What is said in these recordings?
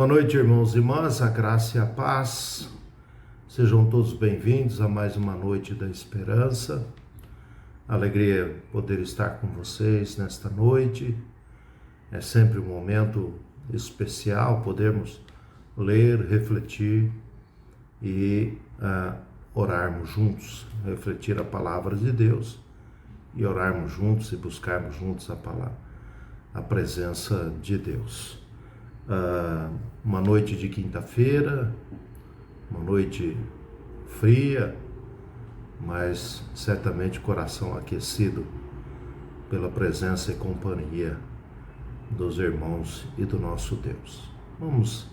Boa noite, irmãos e irmãs, a graça e a paz. Sejam todos bem-vindos a mais uma noite da esperança. Alegria poder estar com vocês nesta noite. É sempre um momento especial podermos ler, refletir e orarmos juntos, refletir a palavra de Deus e orarmos juntos e buscarmos juntos a presença de Deus. Uma noite de quinta-feira, uma noite fria, mas certamente coração aquecido pela presença e companhia dos irmãos e do nosso Deus. Vamos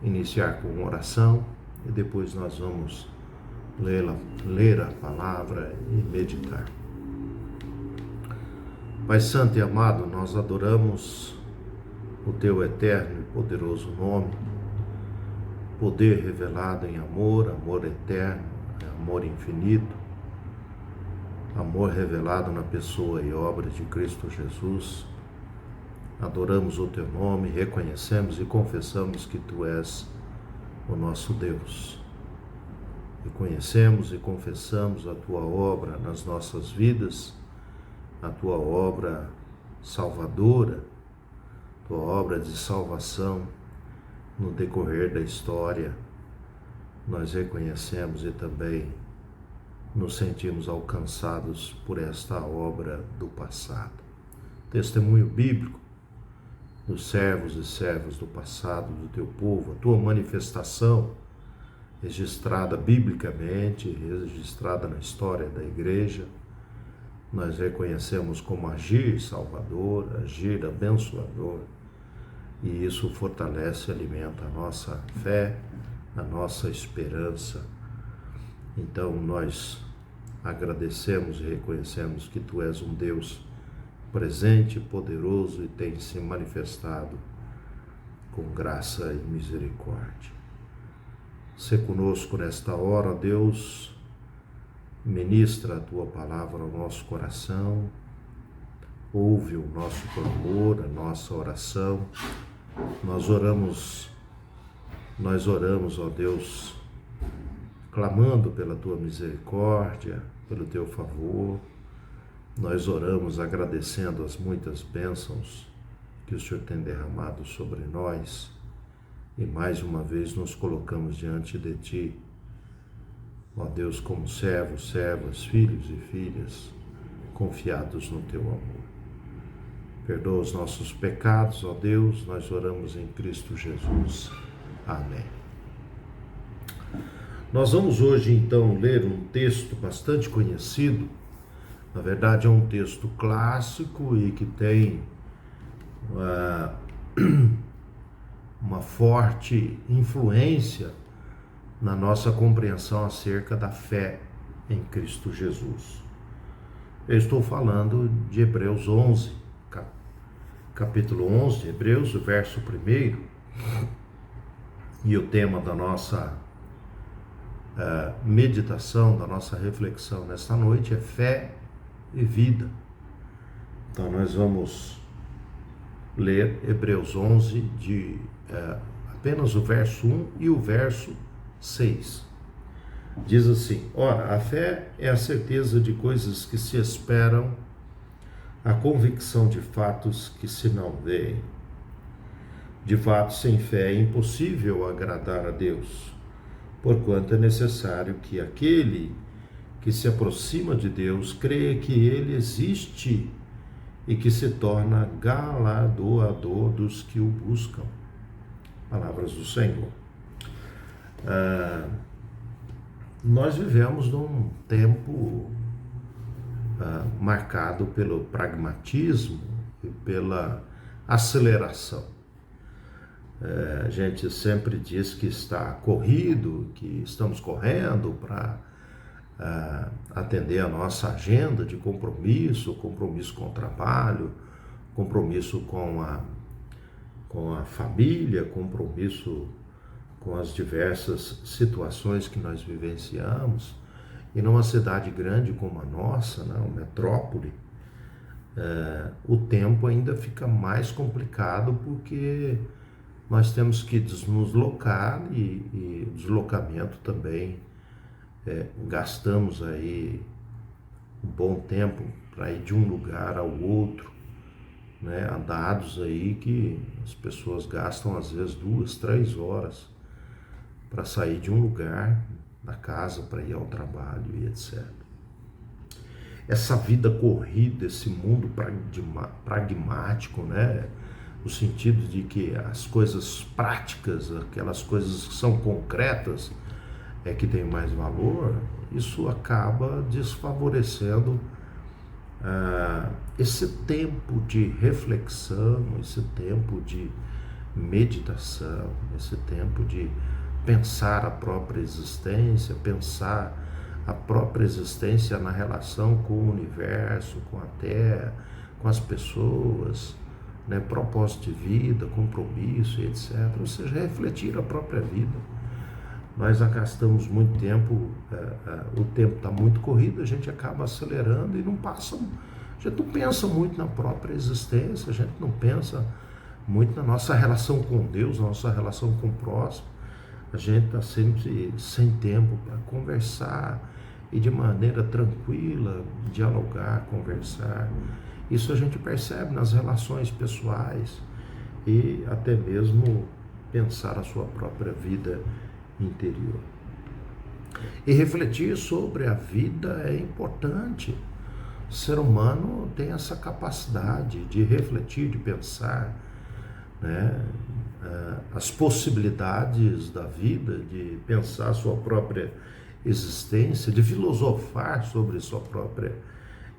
iniciar com uma oração e depois nós vamos ler a palavra e meditar. Pai Santo e amado, nós adoramos o Teu eterno e poderoso nome, poder revelado em amor, amor eterno, amor infinito, amor revelado na pessoa e obra de Cristo Jesus. Adoramos o Teu nome, reconhecemos e confessamos que Tu és o nosso Deus. Reconhecemos e confessamos a Tua obra nas nossas vidas, a Tua obra salvadora, Tua obra de salvação no decorrer da história. Nós reconhecemos e também nos sentimos alcançados por esta obra do passado. Testemunho bíblico dos servos e servas do passado, do Teu povo, a Tua manifestação registrada biblicamente, registrada na história da igreja. Nós reconhecemos como agir salvador, agir abençoador, e isso fortalece e alimenta a nossa fé, a nossa esperança. Então nós agradecemos e reconhecemos que Tu és um Deus presente, poderoso e tem se manifestado com graça e misericórdia. Sê conosco nesta hora, Deus, ministra a Tua palavra ao nosso coração, ouve o nosso clamor, a nossa oração. Nós oramos, ó Deus, clamando pela Tua misericórdia, pelo Teu favor. Nós oramos agradecendo as muitas bênçãos que o Senhor tem derramado sobre nós e mais uma vez nos colocamos diante de Ti, ó Deus, como servos, servas, filhos e filhas, confiados no Teu amor. Perdoa os nossos pecados, ó Deus, nós oramos em Cristo Jesus. Amém. Nós vamos hoje então ler um texto bastante conhecido. Na verdade é um texto clássico e que tem uma forte influência na nossa compreensão acerca da fé em Cristo Jesus. Eu estou falando de Hebreus 11, capítulo 11 de Hebreus, o verso 1, e o tema da nossa meditação, da nossa reflexão nesta noite é fé e vida. Então nós vamos ler Hebreus 11 de apenas o verso 1 e o verso 6. Diz assim: ora, a fé é a certeza de coisas que se esperam, a convicção de fatos que se não veem. De fato, sem fé é impossível agradar a Deus, porquanto é necessário que aquele que se aproxima de Deus creia que Ele existe e que se torna galardoador dos que o buscam. Palavras do Senhor. Nós vivemos num tempo marcado pelo pragmatismo e pela aceleração. A gente sempre diz que está corrido, que estamos correndo para atender a nossa agenda de compromisso com o trabalho, compromisso com a família, compromisso com as diversas situações que nós vivenciamos. E numa cidade grande como a nossa, né, uma metrópole, o tempo ainda fica mais complicado porque nós temos que nos deslocar e deslocamento também, gastamos aí um bom tempo para ir de um lugar ao outro, né? Há dados aí que as pessoas gastam às vezes 2, 3 horas para sair de um lugar da casa para ir ao trabalho e etc. Essa vida corrida, esse mundo pragmático, né? No sentido de que as coisas práticas, aquelas coisas que são concretas, é que tem mais valor, isso acaba desfavorecendo esse tempo de reflexão, esse tempo de meditação, esse tempo de pensar a própria existência, pensar a própria existência na relação com o universo, com a Terra, com as pessoas, né? Propósito de vida, compromisso, etc. Ou seja, refletir a própria vida. Nós gastamos muito tempo, o tempo está muito corrido, a gente acaba acelerando e a gente não pensa muito na própria existência, a gente não pensa muito na nossa relação com Deus, na nossa relação com o próximo. A gente está sempre sem tempo para conversar e de maneira tranquila, dialogar, conversar. Isso a gente percebe nas relações pessoais e até mesmo pensar a sua própria vida interior. E refletir sobre a vida é importante. O ser humano tem essa capacidade de refletir, de pensar, né? As possibilidades da vida, de pensar a sua própria existência, de filosofar sobre sua própria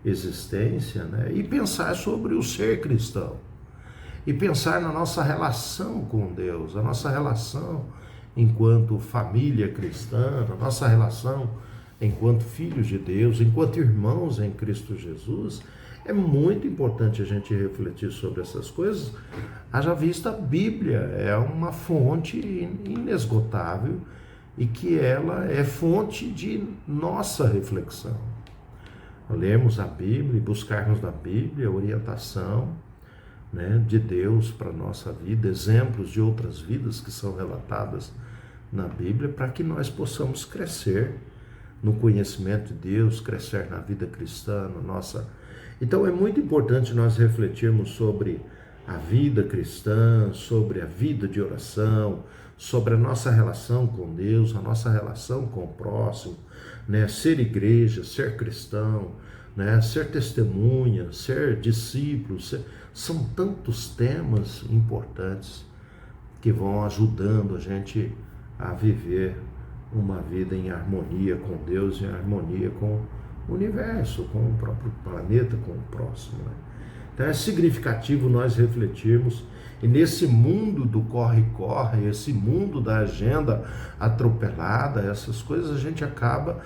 existência, né? E pensar sobre o ser cristão. E pensar na nossa relação com Deus, a nossa relação enquanto família cristã, a nossa relação enquanto filhos de Deus, enquanto irmãos em Cristo Jesus. É muito importante a gente refletir sobre essas coisas. Haja vista, a Bíblia é uma fonte inesgotável e que ela é fonte de nossa reflexão. Lermos a Bíblia e buscarmos na Bíblia orientação, né, de Deus para a nossa vida, exemplos de outras vidas que são relatadas na Bíblia, para que nós possamos crescer no conhecimento de Deus, crescer na vida cristã, na nossa... Então é muito importante nós refletirmos sobre a vida cristã, sobre a vida de oração, sobre a nossa relação com Deus, a nossa relação com o próximo, né? Ser igreja, ser cristão, né? Ser testemunha, ser discípulo, são tantos temas importantes que vão ajudando a gente a viver uma vida em harmonia com Deus, em harmonia com o universo, com o próprio planeta, com o próximo, né? Então é significativo nós refletirmos, e nesse mundo do corre-corre, esse mundo da agenda atropelada, essas coisas, a gente acaba,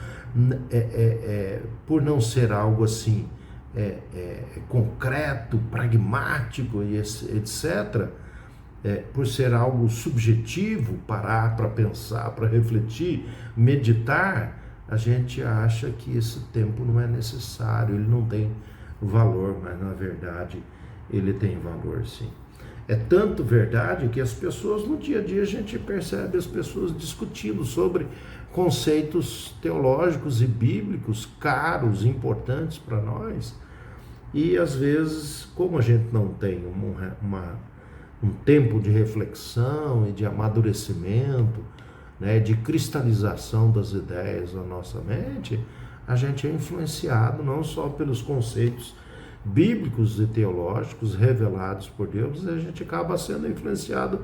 por não ser algo assim concreto, pragmático e etc., por ser algo subjetivo, parar para pensar, para refletir, meditar, a gente acha que esse tempo não é necessário, ele não tem valor, mas na verdade ele tem valor sim. É tanto verdade que as pessoas no dia a dia a gente percebe as pessoas discutindo sobre conceitos teológicos e bíblicos caros, importantes para nós, e às vezes, como a gente não tem um tempo de reflexão e de amadurecimento, né, de cristalização das ideias na nossa mente, a gente é influenciado não só pelos conceitos bíblicos e teológicos revelados por Deus, mas a gente acaba sendo influenciado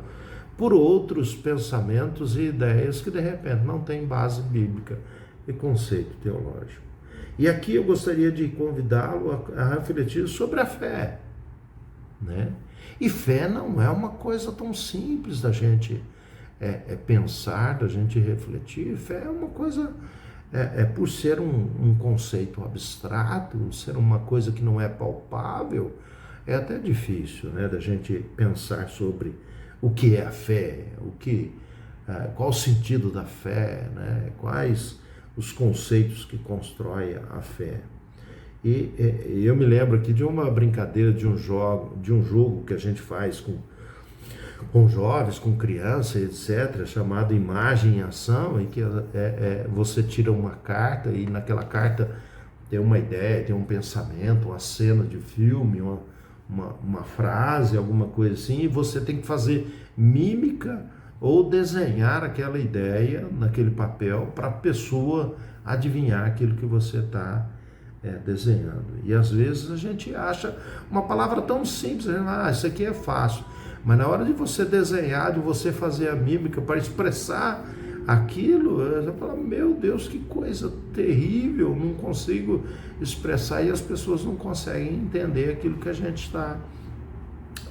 por outros pensamentos e ideias que de repente não têm base bíblica e conceito teológico. E aqui eu gostaria de convidá-lo a refletir sobre a fé, né? E fé não é uma coisa tão simples da gente pensar, da gente refletir. Fé é uma coisa, por ser um conceito abstrato, ser uma coisa que não é palpável, é até difícil, né, da gente pensar sobre o que é a fé, qual o sentido da fé, né, quais os conceitos que constroem a fé. E eu me lembro aqui de uma brincadeira de um jogo que a gente faz com jovens, com crianças, etc., chamado Imagem em Ação, em que você tira uma carta e naquela carta tem uma ideia, tem um pensamento, uma cena de filme, uma frase, alguma coisa assim, e você tem que fazer mímica ou desenhar aquela ideia naquele papel para a pessoa adivinhar aquilo que você está desenhando. E às vezes a gente acha uma palavra tão simples, isso aqui é fácil. Mas na hora de você desenhar, de você fazer a mímica para expressar aquilo, você fala, meu Deus, que coisa terrível, não consigo expressar, e as pessoas não conseguem entender aquilo que a gente está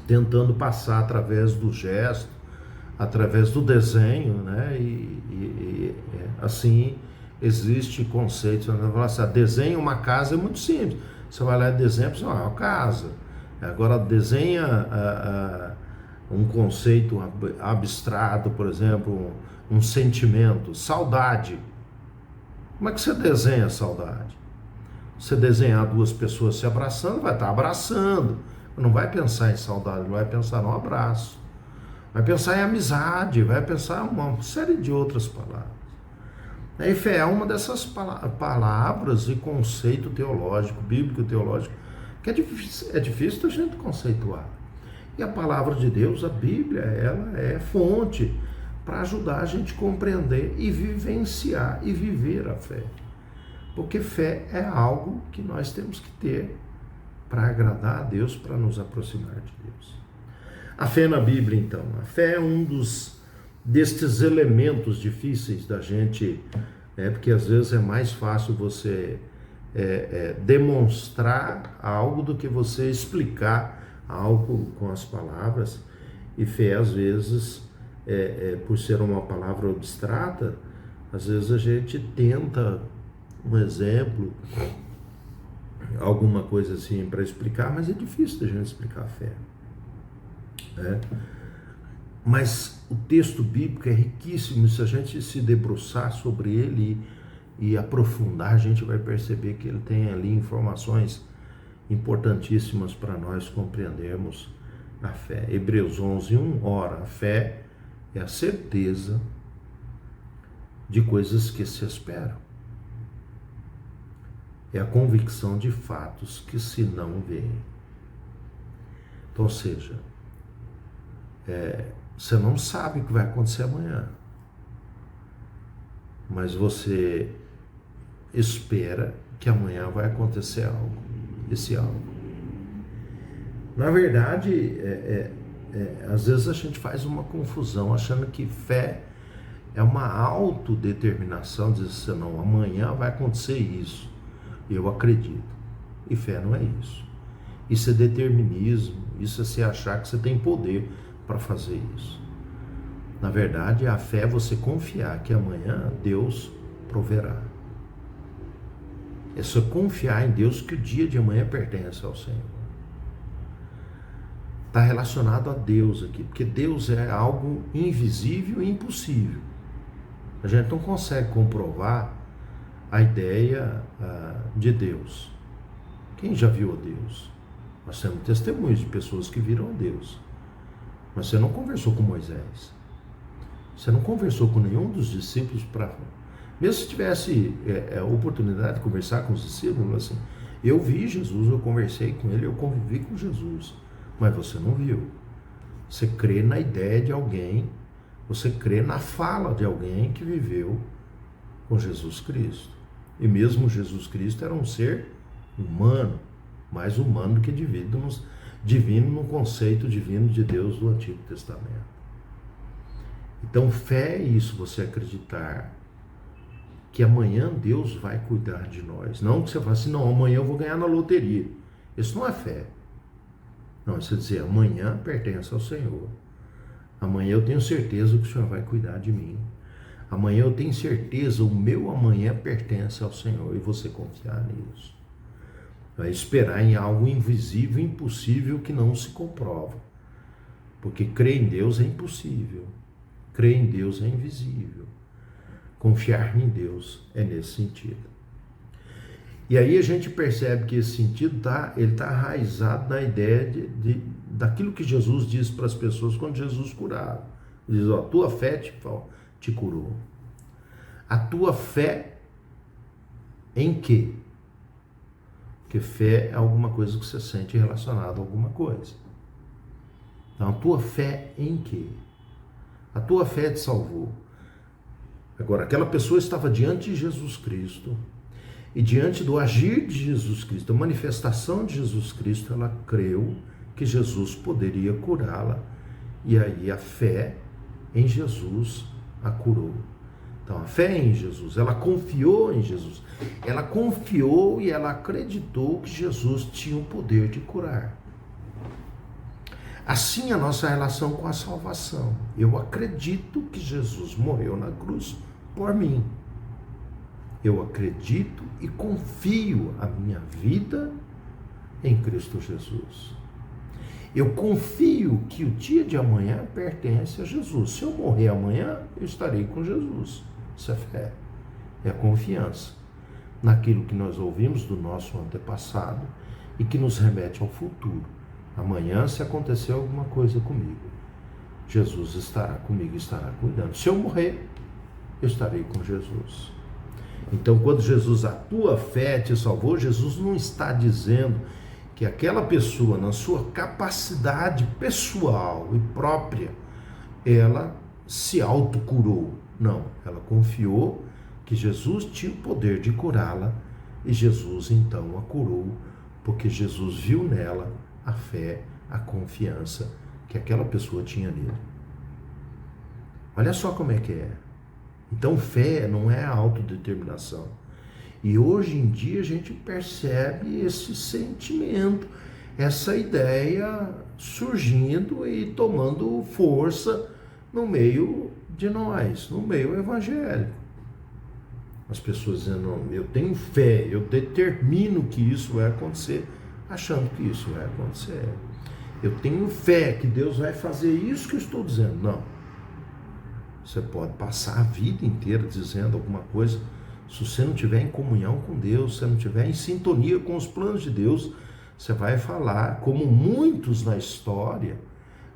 tentando passar através do gesto, através do desenho, né? Assim existe conceito, você vai falar assim, desenha uma casa é muito simples, você vai lá e desenha, você fala, é uma casa. Agora desenha um conceito abstrato, por exemplo, um sentimento, saudade. Como é que você desenha saudade? Você desenhar duas pessoas se abraçando, vai estar abraçando. Não vai pensar em saudade, vai pensar no abraço. Vai pensar em amizade, vai pensar uma série de outras palavras. E fé é uma dessas palavras e conceito teológico, bíblico teológico, que é difícil da gente conceituar. E a palavra de Deus, a Bíblia, ela é fonte para ajudar a gente a compreender e vivenciar e viver a fé. Porque fé é algo que nós temos que ter para agradar a Deus, para nos aproximar de Deus. A fé na Bíblia, então. A fé é um destes elementos difíceis da gente, porque às vezes é mais fácil você demonstrar algo do que você explicar algo com as palavras. E fé, às vezes, por ser uma palavra abstrata, às vezes a gente tenta um exemplo, alguma coisa assim para explicar, mas é difícil da gente explicar a fé. Mas o texto bíblico é riquíssimo, se a gente se debruçar sobre ele e aprofundar, a gente vai perceber que ele tem ali informações importantíssimas para nós compreendermos a fé. Hebreus 11:1, ora, a fé é a certeza de coisas que se esperam. É a convicção de fatos que se não veem. Então, ou seja, você não sabe o que vai acontecer amanhã, mas você espera que amanhã vai acontecer algo, esse algo. Na verdade, às vezes a gente faz uma confusão achando que fé é uma autodeterminação, dizer assim, não, amanhã vai acontecer isso, eu acredito. E fé não é isso. Isso é determinismo, isso é você achar que você tem poder para fazer isso. Na verdade, a fé é você confiar que amanhã Deus proverá. É só confiar em Deus que o dia de amanhã pertence ao Senhor. Está relacionado a Deus aqui, porque Deus é algo invisível e impossível. A gente não consegue comprovar a ideia de Deus. Quem já viu a Deus? Nós temos testemunhos de pessoas que viram a Deus. Mas você não conversou com Moisés. Você não conversou com nenhum dos discípulos para... Mesmo se tivesse a oportunidade de conversar com os discípulos, assim, eu vi Jesus, eu conversei com ele, eu convivi com Jesus, mas você não viu. Você crê na ideia de alguém, você crê na fala de alguém que viveu com Jesus Cristo. E mesmo Jesus Cristo era um ser humano, mais humano do que divino no conceito divino de Deus do Antigo Testamento. Então fé é isso, você acreditar que amanhã Deus vai cuidar de nós. Não que você fale assim, não, amanhã eu vou ganhar na loteria. Isso não é fé. Não, é você dizer, amanhã pertence ao Senhor. Amanhã eu tenho certeza que o Senhor vai cuidar de mim. Amanhã eu tenho certeza, o meu amanhã pertence ao Senhor. E você confiar nisso. Vai esperar em algo invisível, impossível, que não se comprova. Porque crer em Deus é impossível. Crer em Deus é invisível. Confiar em Deus é nesse sentido. E aí a gente percebe que esse sentido ele está arraizado na ideia daquilo que Jesus disse para as pessoas quando Jesus curava. Ele diz, ó, tua fé te curou. A tua fé em quê? Porque fé é alguma coisa que você sente relacionada a alguma coisa. Então, a tua fé em quê? A tua fé te salvou. Agora, aquela pessoa estava diante de Jesus Cristo, e diante do agir de Jesus Cristo, a manifestação de Jesus Cristo, ela creu que Jesus poderia curá-la, e aí a fé em Jesus a curou. Então, a fé em Jesus, ela confiou em Jesus, ela confiou e ela acreditou que Jesus tinha o poder de curar. Assim a nossa relação com a salvação. Eu acredito que Jesus morreu na cruz por mim. Eu acredito e confio a minha vida em Cristo Jesus. Eu confio que o dia de amanhã pertence a Jesus. Se eu morrer amanhã, eu estarei com Jesus. Isso é fé, é a confiança naquilo que nós ouvimos do nosso antepassado e que nos remete ao futuro. Amanhã, se acontecer alguma coisa comigo, Jesus estará comigo, estará cuidando. Se eu morrer, eu estarei com Jesus. Então, quando Jesus, a tua fé te salvou, Jesus não está dizendo que aquela pessoa, na sua capacidade pessoal e própria, ela se autocurou. Não, ela confiou que Jesus tinha o poder de curá-la e Jesus então a curou, porque Jesus viu nela a fé, a confiança que aquela pessoa tinha nele. Olha só como é que é. Então, fé não é autodeterminação. E hoje em dia a gente percebe esse sentimento, essa ideia surgindo e tomando força no meio de nós, no meio evangélico. As pessoas dizendo, não, eu tenho fé, eu determino que isso vai acontecer, achando que isso vai acontecer. Eu tenho fé que Deus vai fazer isso que eu estou dizendo. Não. Você pode passar a vida inteira dizendo alguma coisa, se você não estiver em comunhão com Deus, se você não estiver em sintonia com os planos de Deus, você vai falar, como muitos na história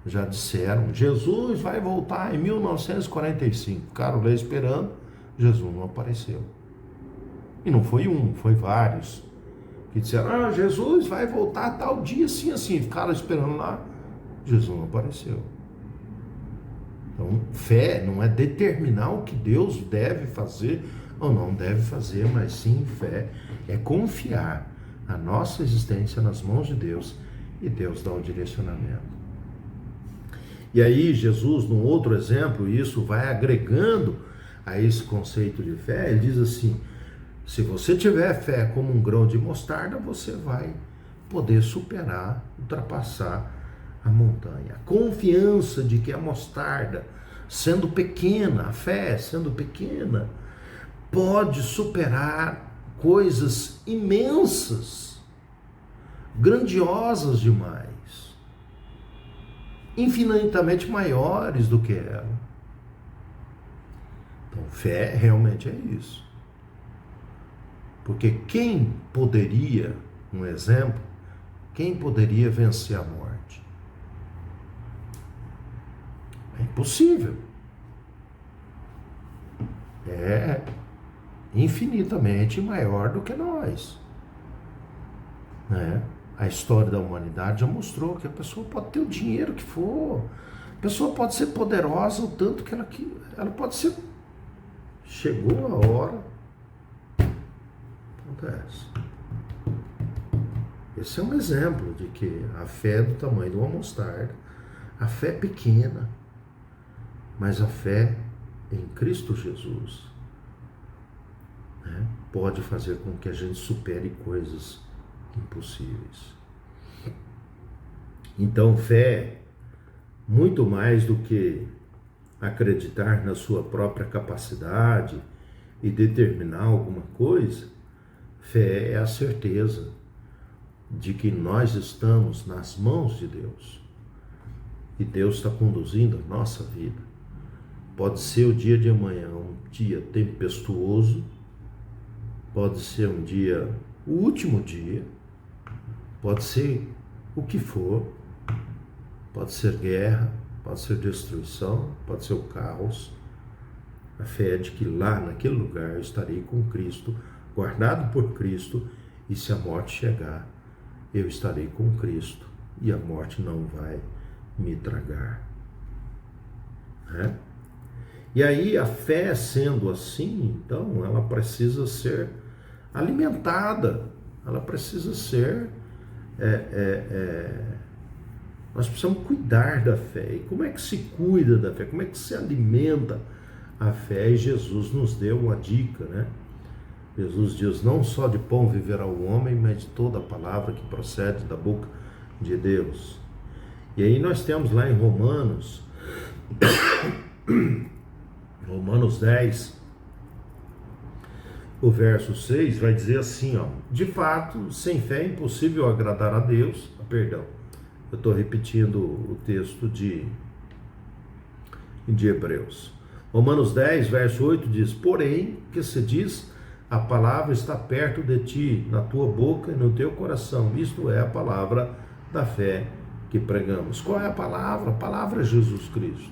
já disseram, Jesus vai voltar em 1945. Ficaram lá esperando, Jesus não apareceu. E não foi um, foi vários. Que disseram, Jesus vai voltar tal dia, assim, assim. Ficaram esperando lá, Jesus não apareceu. Então, fé não é determinar o que Deus deve fazer ou não deve fazer, mas sim fé é confiar a nossa existência nas mãos de Deus e Deus dá o direcionamento. E aí Jesus, num outro exemplo, isso vai agregando a esse conceito de fé, ele diz assim, se você tiver fé como um grão de mostarda, você vai poder superar, ultrapassar a montanha. A confiança de que a mostarda, sendo pequena, a fé sendo pequena, pode superar coisas imensas, grandiosas demais, infinitamente maiores do que ela. Então, fé realmente é isso. Porque quem poderia, um exemplo, quem poderia vencer a morte? É impossível. É infinitamente maior do que nós. Né? A história da humanidade já mostrou que a pessoa pode ter o dinheiro que for, a pessoa pode ser poderosa o tanto que ela pode ser. Chegou a hora, acontece. Esse é um exemplo de que a fé é do tamanho de uma mostarda, a fé é pequena, mas a fé em Cristo Jesus, né, pode fazer com que a gente supere coisas impossíveis. Então, fé, muito mais do que acreditar na sua própria capacidade e determinar alguma coisa, fé é a certeza de que nós estamos nas mãos de Deus e Deus está conduzindo a nossa vida. Pode ser o dia de amanhã um dia tempestuoso, pode ser um dia, o último dia, pode ser o que for, pode ser guerra, pode ser destruição, pode ser o caos. A fé é de que lá naquele lugar eu estarei com Cristo, guardado por Cristo, e se a morte chegar, eu estarei com Cristo e a morte não vai me tragar. Né? E aí a fé sendo assim, então ela precisa ser alimentada, ela precisa ser... nós precisamos cuidar da fé. E como é que se cuida da fé? Como é que se alimenta a fé? E Jesus nos deu uma dica, né? Jesus diz, não só de pão viverá o homem, mas de toda a palavra que procede da boca de Deus. E aí nós temos lá em Romanos 10, o verso 6 vai dizer assim, ó, de fato, sem fé é impossível agradar a Deus. Perdão, eu estou repetindo o texto de Hebreus. Romanos 10, verso 8 diz, porém, que se diz, a palavra está perto de ti, na tua boca e no teu coração. Isto é a palavra da fé que pregamos. Qual é a palavra? A palavra é Jesus Cristo.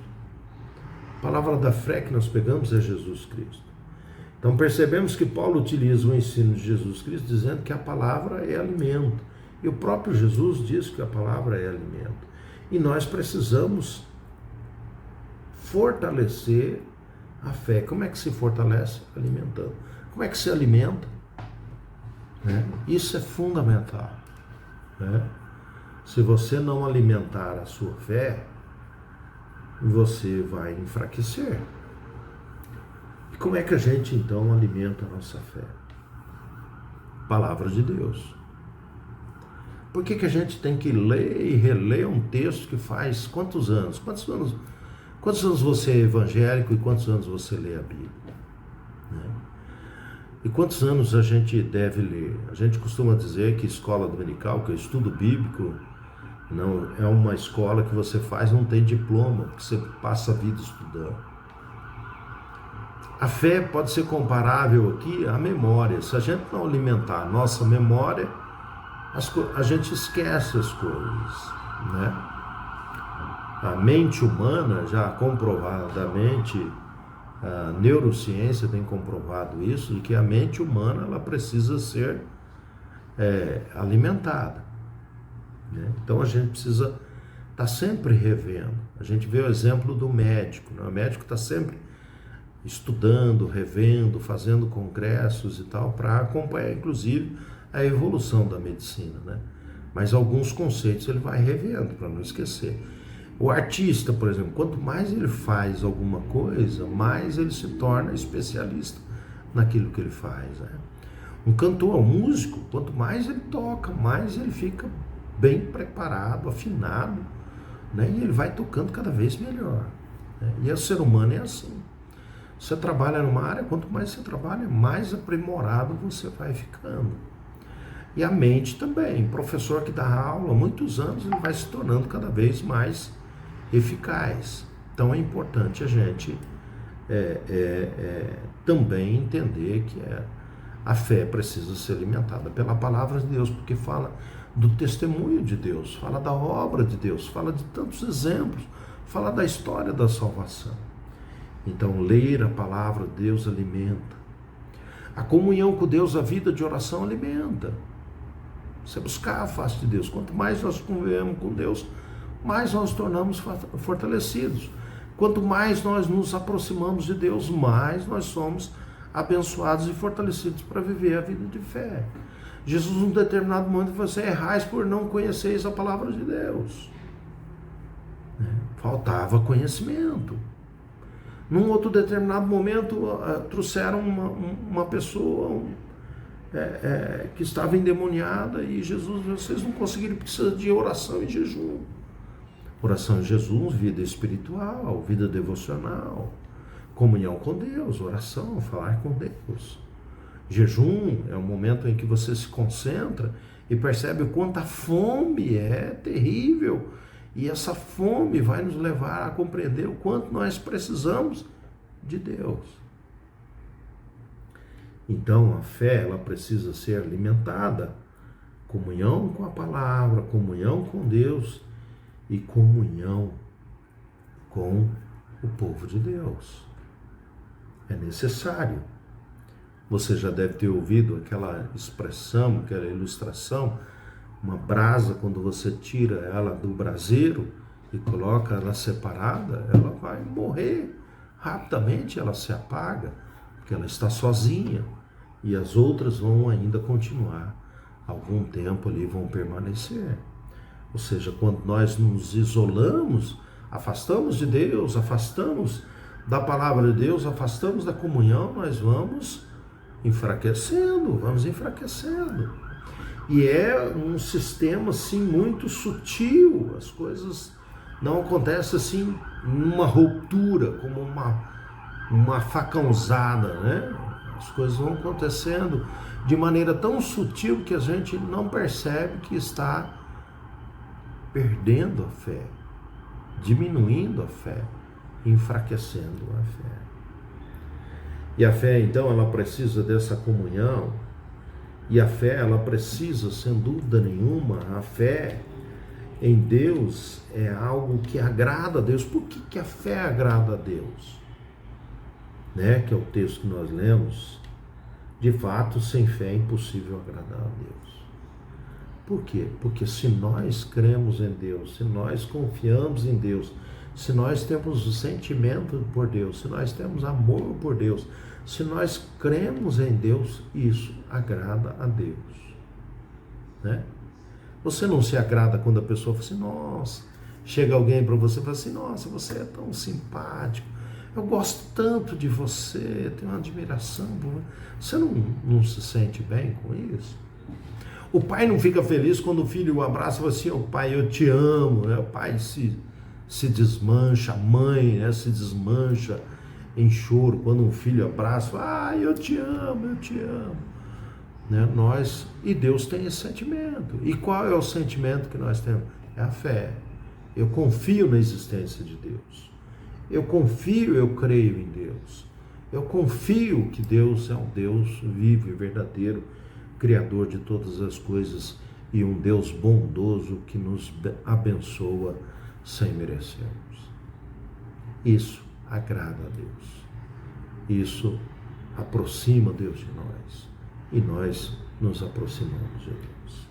A palavra da fé que nós pegamos é Jesus Cristo. Então percebemos que Paulo utiliza o ensino de Jesus Cristo dizendo que a palavra é alimento. E o próprio Jesus diz que a palavra é alimento. E nós precisamos fortalecer a fé. Como é que se fortalece? Alimentando. Como é que se alimenta? Né? Isso é fundamental. Né? Se você não alimentar a sua fé, você vai enfraquecer. E como é que a gente então alimenta a nossa fé? Palavra de Deus. Por que a gente tem que ler e reler um texto que faz quantos anos? Quantos anos você é evangélico e quantos anos você lê a Bíblia? Né? E quantos anos a gente deve ler? A gente costuma dizer que escola dominical, que é estudo bíblico, não é uma escola que você faz, não tem diploma, que você passa a vida estudando. A fé pode ser comparável aqui à memória. Se a gente não alimentar a nossa memória, a gente esquece as coisas, né? A mente humana, já comprovadamente, a neurociência tem comprovado isso, e que a mente humana ela precisa ser alimentada. Né? Então a gente precisa estar sempre revendo. A gente vê o exemplo do médico, né? O médico está sempre estudando, revendo, fazendo congressos e tal, para acompanhar inclusive a evolução da medicina, né? Mas alguns conceitos ele vai revendo para não esquecer. O artista, por exemplo, quanto mais ele faz alguma coisa, mais ele se torna especialista naquilo que ele faz, né? Um cantor, um músico, quanto mais ele toca, mais ele fica bem preparado, afinado, né? E ele vai tocando cada vez melhor, né? E o ser humano é assim. Você trabalha numa área, quanto mais você trabalha, mais aprimorado você vai ficando. E a mente também. O professor que dá aula há muitos anos, ele vai se tornando cada vez mais eficaz. Então é importante a gente também entender que a fé precisa ser alimentada pela palavra de Deus, porque fala do testemunho de Deus, fala da obra de Deus, fala de tantos exemplos, fala da história da salvação. Então ler a palavra de Deus alimenta. A comunhão com Deus, a vida de oração alimenta. Você buscar a face de Deus. Quanto mais nós convivemos com Deus, mais nós nos tornamos fortalecidos. Quanto mais nós nos aproximamos de Deus, mais nós somos abençoados e fortalecidos para viver a vida de fé. Jesus, num determinado momento, falou assim: errais por não conheceis a palavra de Deus. Faltava conhecimento. Num outro determinado momento, trouxeram uma pessoa que estava endemoniada, e Jesus, vocês não conseguiram, precisa de oração e jejum. Oração e jejum, vida espiritual, vida devocional, comunhão com Deus, oração, falar com Deus. Jejum é um momento em que você se concentra e percebe o quanto a fome é terrível. E essa fome vai nos levar a compreender o quanto nós precisamos de Deus. Então a fé, ela precisa ser alimentada. Comunhão com a palavra, comunhão com Deus e comunhão com o povo de Deus. É necessário. Você já deve ter ouvido aquela expressão, aquela ilustração, uma brasa, quando você tira ela do braseiro e coloca ela separada, ela vai morrer. Rapidamente ela se apaga, porque ela está sozinha. E as outras vão ainda continuar. Algum tempo ali vão permanecer. Ou seja, quando nós nos isolamos, afastamos de Deus, afastamos da palavra de Deus, afastamos da comunhão, nós vamos enfraquecendo. E é um sistema assim muito sutil, as coisas não acontecem assim numa ruptura, como uma facãozada, né? As coisas vão acontecendo de maneira tão sutil que a gente não percebe que está perdendo a fé, diminuindo a fé, enfraquecendo a fé. E a fé, então, ela precisa dessa comunhão, e a fé, ela precisa, sem dúvida nenhuma, a fé em Deus é algo que agrada a Deus. Por que a fé agrada a Deus? Né? Que é o texto que nós lemos. De fato, sem fé é impossível agradar a Deus. Por quê? Porque se nós cremos em Deus, se nós confiamos em Deus, se nós temos o sentimento por Deus, se nós temos amor por Deus, se nós cremos em Deus, isso agrada a Deus, né? Você não se agrada quando a pessoa fala assim, nossa, chega alguém para você e fala assim, nossa, você é tão simpático, eu gosto tanto de você, tenho uma admiração por você. Você não se sente bem com isso? O pai não fica feliz quando o filho o abraça e fala assim, oh, pai, eu te amo, né? O pai se desmancha, a mãe, né, se desmancha em choro quando um filho abraça, eu te amo, né? E Deus tem esse sentimento. E qual é o sentimento que nós temos? É a fé. Eu confio na existência de Deus. Eu confio, eu creio em Deus. Eu confio que Deus é um Deus vivo e verdadeiro, Criador de todas as coisas e um Deus bondoso que nos abençoa sem merecermos. Isso agrada a Deus. Isso aproxima Deus de nós. E nós nos aproximamos de Deus.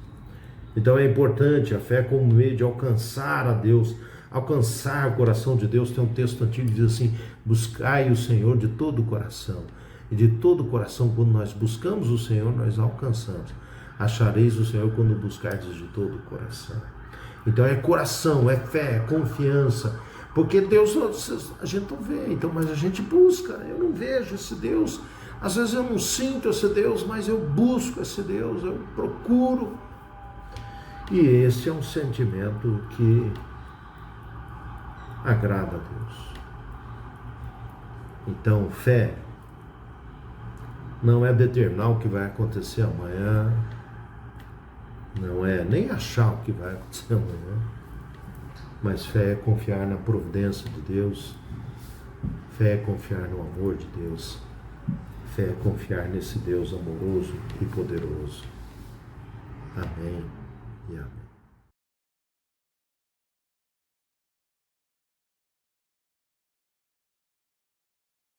Então é importante a fé como meio de alcançar a Deus, alcançar o coração de Deus. Tem um texto antigo que diz assim, buscai o Senhor de todo o coração. E de todo o coração, quando nós buscamos o Senhor, nós alcançamos. Achareis o Senhor quando buscardes de todo o coração. Então é coração, é fé, é confiança. Porque Deus, a gente não vê, então, mas a gente busca. Eu não vejo esse Deus. Às vezes eu não sinto esse Deus, mas eu busco esse Deus, eu procuro. E esse é um sentimento que agrada a Deus. Então, fé não é determinar o que vai acontecer amanhã, não é nem achar o que vai acontecer amanhã, mas fé é confiar na providência de Deus, fé é confiar no amor de Deus, fé é confiar nesse Deus amoroso e poderoso. Amém e amém.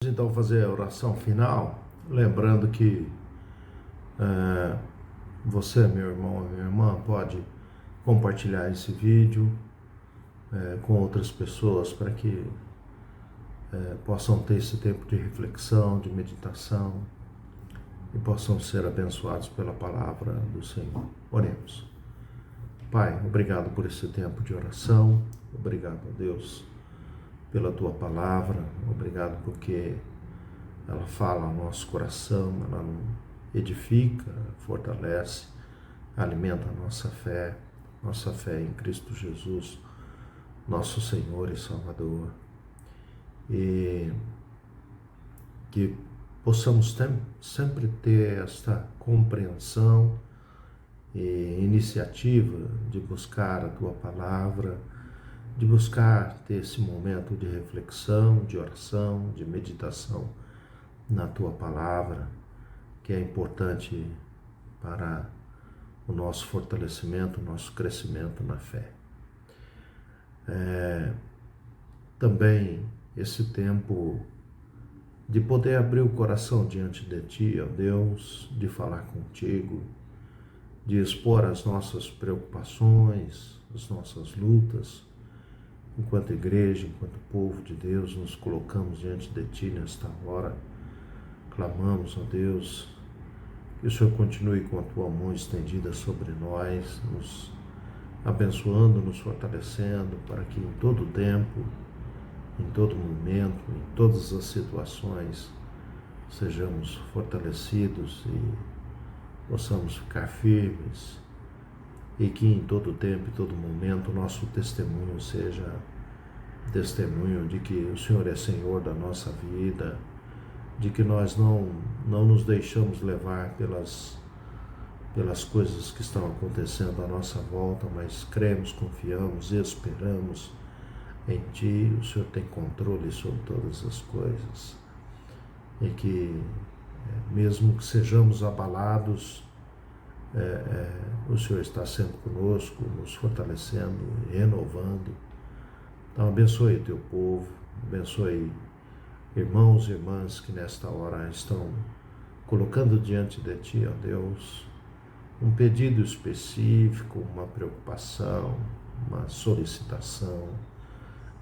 Então fazer a oração final, lembrando que você, meu irmão e minha irmã, pode compartilhar esse vídeo com outras pessoas para que possam ter esse tempo de reflexão, de meditação e possam ser abençoados pela palavra do Senhor. Oremos. Pai, obrigado por esse tempo de oração, obrigado a Deus pela Tua palavra, obrigado porque ela fala ao nosso coração, ela edifica, fortalece, alimenta a nossa fé em Cristo Jesus, nosso Senhor e Salvador. E que possamos sempre ter esta compreensão e iniciativa de buscar a Tua palavra, de buscar ter esse momento de reflexão, de oração, de meditação na Tua palavra, que é importante para o nosso fortalecimento, o nosso crescimento na fé. Também esse tempo de poder abrir o coração diante de Ti, ó Deus, de falar contigo, de expor as nossas preocupações, as nossas lutas. Enquanto igreja, enquanto povo de Deus, nos colocamos diante de Ti nesta hora, clamamos, ó Deus, que o Senhor continue com a Tua mão estendida sobre nós, nos abençoando, nos fortalecendo, para que em todo tempo, em todo momento, em todas as situações, sejamos fortalecidos e possamos ficar firmes, e que em todo tempo e todo momento o nosso testemunho seja testemunho de que o Senhor é Senhor da nossa vida, de que nós não nos deixamos levar pelas coisas que estão acontecendo à nossa volta, mas cremos, confiamos, esperamos em Ti. O Senhor tem controle sobre todas as coisas, e que mesmo que sejamos abalados, o Senhor está sempre conosco, nos fortalecendo, renovando. Então abençoe o Teu povo, abençoe irmãos e irmãs que nesta hora estão colocando diante de Ti, ó Deus, um pedido específico, uma preocupação, uma solicitação,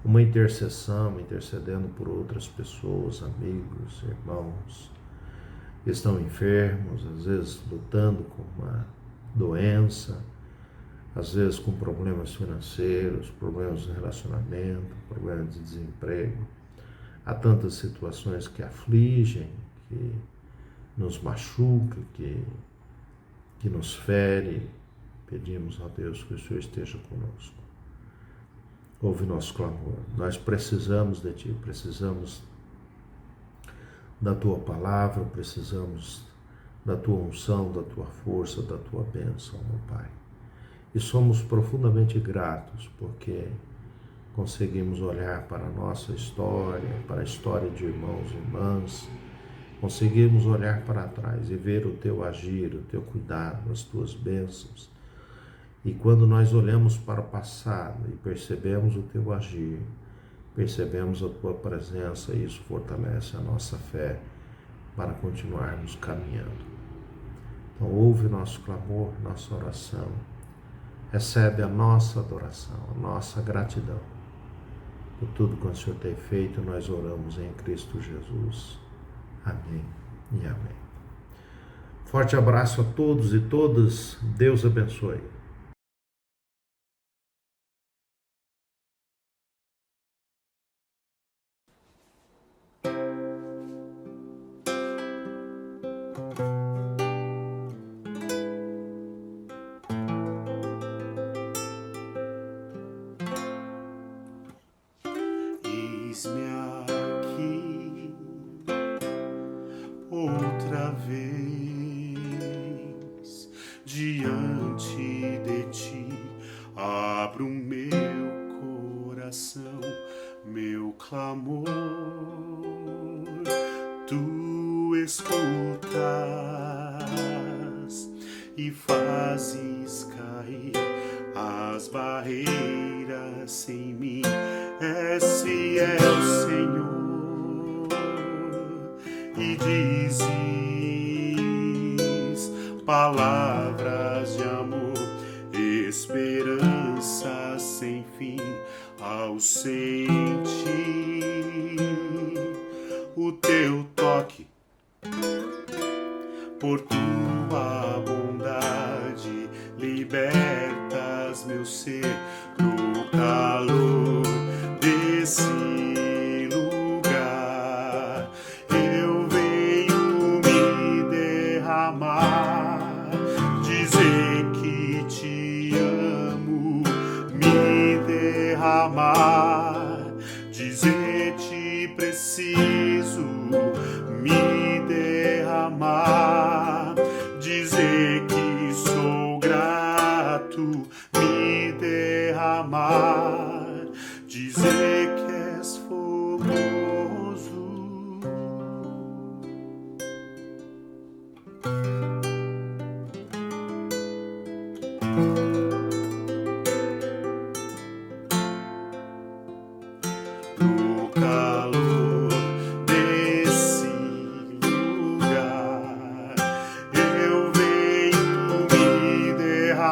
uma intercessão, intercedendo por outras pessoas, amigos, irmãos, que estão enfermos, às vezes lutando com uma doença, às vezes com problemas financeiros, problemas de relacionamento, problemas de desemprego. Há tantas situações que afligem, que nos machucam, que nos ferem. Pedimos a Deus que o Senhor esteja conosco. Ouve nosso clamor. Nós precisamos de Ti, precisamos da Tua palavra, precisamos da Tua unção, da Tua força, da Tua bênção, meu Pai. E somos profundamente gratos porque conseguimos olhar para a nossa história, para a história de irmãos e irmãs, conseguimos olhar para trás e ver o Teu agir, o Teu cuidado, as Tuas bênçãos. E quando nós olhamos para o passado e percebemos o Teu agir, percebemos a Tua presença, e isso fortalece a nossa fé para continuarmos caminhando. Então ouve nosso clamor, nossa oração, recebe a nossa adoração, a nossa gratidão por tudo que o Senhor tem feito. Nós oramos em Cristo Jesus. Amém e amém. Forte abraço a todos e todas. Deus abençoe. Eis-me aqui outra vez diante de Ti, abro meu coração, meu clamor, Tu escutas e fazes cair as barreiras em mim. Esse é o Senhor, e dizes palavras de amor, esperança sem fim ao sentir o Teu toque. Por Tua bondade libertas meu ser no calor desse lugar. Eu venho me derramar, dizer que Te amo, me derramar, dizer Te preciso, me derramar, dizer que sou grato, me derramar, dizer que és formoso.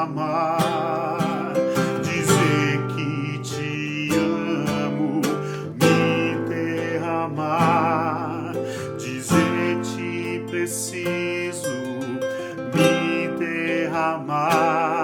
derramar, dizer que te amo, me derramar, dizer te preciso, me derramar.